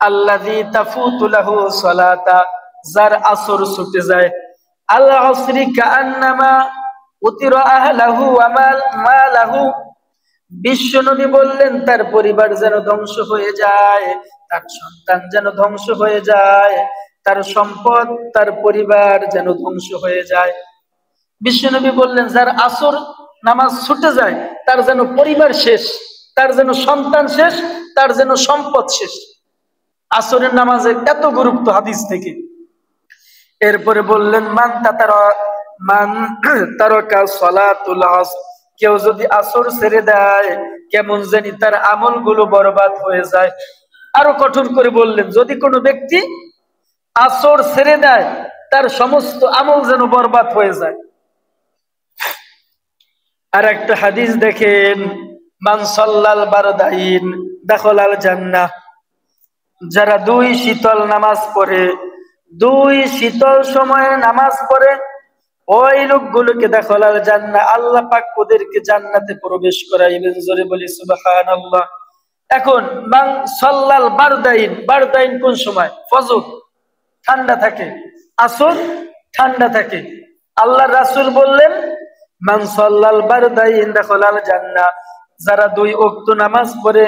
আল্লাযী তাফুতু লাহু সালাতা, যার আসর ছুটে যায়। আল আসরি কাআন্নামা উতিরা আহলাহু ওয়া মালাহু, বিশ্বনবী বললেন তার পরিবার যেন ধ্বংস হয়ে যায়, তার সন্তান যেন ধ্বংস হয়ে যায়, তার সম্পদ তার পরিবার যেন ধ্বংস হয়ে যায়। বিশ্বনবী বললেন যার আসর নামাজ ছুটে যায় তার যেন পরিবার শেষ, তার যেন সন্তান শেষ, তার যেন সম্পদ শেষ। আসরের নামাজের এত গুরুত্ব হাদিস থেকে। এরপরে বললেন মান তারাকা সালাতুল আসর, কেউ যদি আসর ছেড়ে দেয় কেমন জানি তার আমলগুলো বরবাদ হয়ে যায়। আরো কঠোর করে বললেন যদি কোনো ব্যক্তি আসর ছেড়ে দেয় তার সমস্ত আমল যেন বরবাদ হয়ে যায়। আর একটা হাদিস দেখেন, মান সাল্লাল বারদাইন দাখালাল জান্নাহ, যারা দুই শীতল নামাজ পড়ে, দুই শীতল সময়ে নামাজ পড়ে, ওই লোকগুলোকে দাখালাল জান্নাহ, আল্লাহ পাক ওদেরকে জান্নাতে প্রবেশ করাইবেন। জোরে বলি সুবহানাল্লাহ। এখন মান সাল্লাল বারদাইন, বারদাইন কোন সময়? ফজর ঠান্ডা থাকে, আসর ঠান্ডা থাকে। আল্লাহ রাসূল বললেন মান সাল্লাল বারদাইন দাখালাল জান্নাহ, যারা দুই ওয়াক্ত নামাজ পড়ে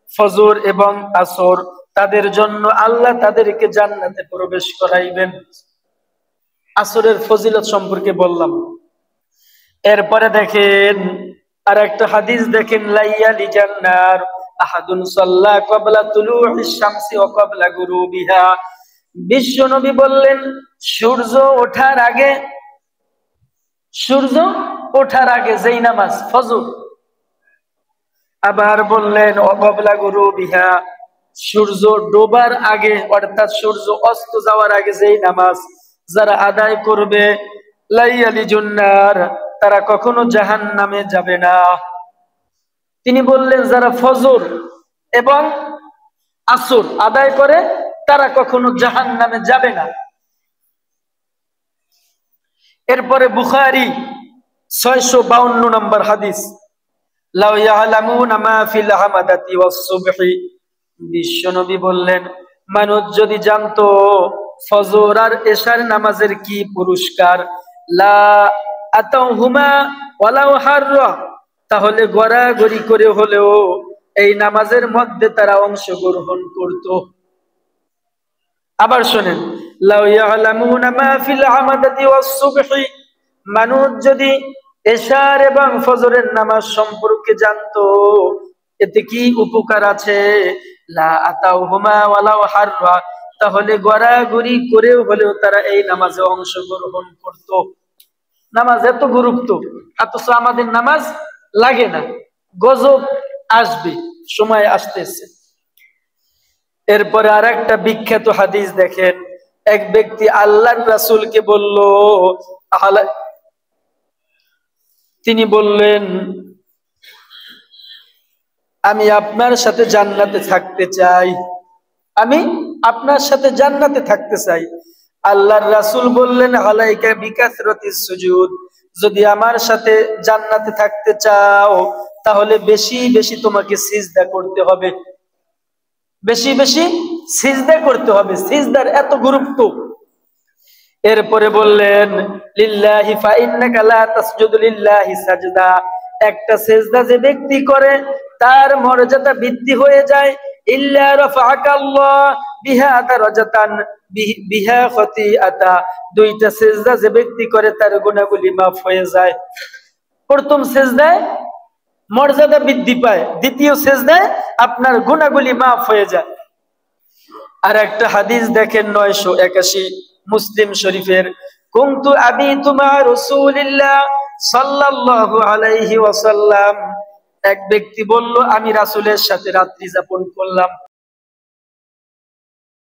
ফজর এবং আসর, তাদের জন্য আল্লাহ তাদেরকে জান্নাতে প্রবেশ করাইবেন। আসরের ফজিলত সম্পর্কে বললাম। এরপরে দেখেন আর একটা হাদিস দেখেন, লাইয়ালি জান্নার আহাদুন সাল্লা ক্বাবলা তুলুইশ শামসি ওয়া ক্বাবলা গুরুবিহা, বিশ্ব নবী বললেন সূর্য ওঠার আগে, সূর্য ওঠার আগে যেই নামাজ ফজর, আবার বললেন ওয়া ক্বাবলা গুরুবিহা, সূর্য ডোবার আগে অর্থাৎ সূর্য অস্ত যাওয়ার আগে যেই নামাজ যারা আদায় করবে, লাইয়ালি জান্নার, তারা কখনো জাহান্নামে যাবে না। তিনি বললেন যারা ফজর এবং আসর আদায় করে তারা কখনো জাহান্নামে যাবে না। এরপরে বুখারী 652 নম্বর হাদিস, লাউ ইয়ালামুনা মা ফিল হামাদাতি ওয়াস সুবহি, বিশ্বনবী বললেন মানুষ যদি জানতো ফজর আর এশার নামাজের কি পুরস্কার, লা আতাউহুমা ওয়ালাউ হাররা, তাহলে গড়াগড়ি করে হলেও এই নামাজের মধ্যে তারা অংশগ্রহণ করত। আবার শুনেন, লাউ ইয়ালামুনা মা ফিল হামাদাতি ওয়াস সুবহি, মানুষ যদি এশার এবং ফজরের নামাজ সম্পর্কে জানতো এতে কি উপকার আছে, লা আতাউহুমা ওয়ালাউ হাররা, তাহলে গড়াগড়ি করেও হলেও তারা এই নামাজে অংশগ্রহণ করত। নামাজ এত গুরুত্ব, অথচ আমাদের নামাজ লাগে না। গজব আসবে, সময় আসতেছে। এরপরে আর একটা বিখ্যাত হাদিস দেখেন, এক ব্যক্তি আল্লাহর রাসূলকে বলল, তিনি বললেন আমি আপনার সাথে জান্নাতে থাকতে চাই, আমি আপনার সাথে জান্নাতে থাকতে চাই। আল্লাহর রাসূল বললেন আলাইকা বিকাসরাতিস সুজুদ, যদি আমার সাথে জান্নাতে থাকতে চাও তাহলে বেশি বেশি তোমাকে সিজদা করতে হবে, বেশি বেশি সিজদা করতে হবে, সিজদার এত গুরুত্ব। এরপরে বললেন লিল্লাহি ফা ইন্নাকা লা তাসজুদু লিল্লাহি সাজদা, একটা সিজদা যে ব্যক্তি করে তার মর্যাদা বৃদ্ধি হয়ে যায়, ইল্লা রাফাআকাল্লাহ বিহা দারাজাতান বিহা খাতিআতা, দুইটা সিজদা যে ব্যক্তি করে তার গুনাহগুলি মাফ হয়ে যায়। প্রথম সিজদায় মর্যাদা বৃদ্ধি পায়, দ্বিতীয় সিজদায় আপনার গুনাহগুলি মাফ হয়ে যায়। আর একটা হাদিস দেখেন 981 মুসলিম শরীফের, কুনতু আবিতু মা রাসূলিল্লাহ সাল্লাল্লাহু আলাইহি ওয়াসাল্লাম, এক ব্যক্তি বলল আমি রাসূলের সাথে রাত্রি যাপন করলাম।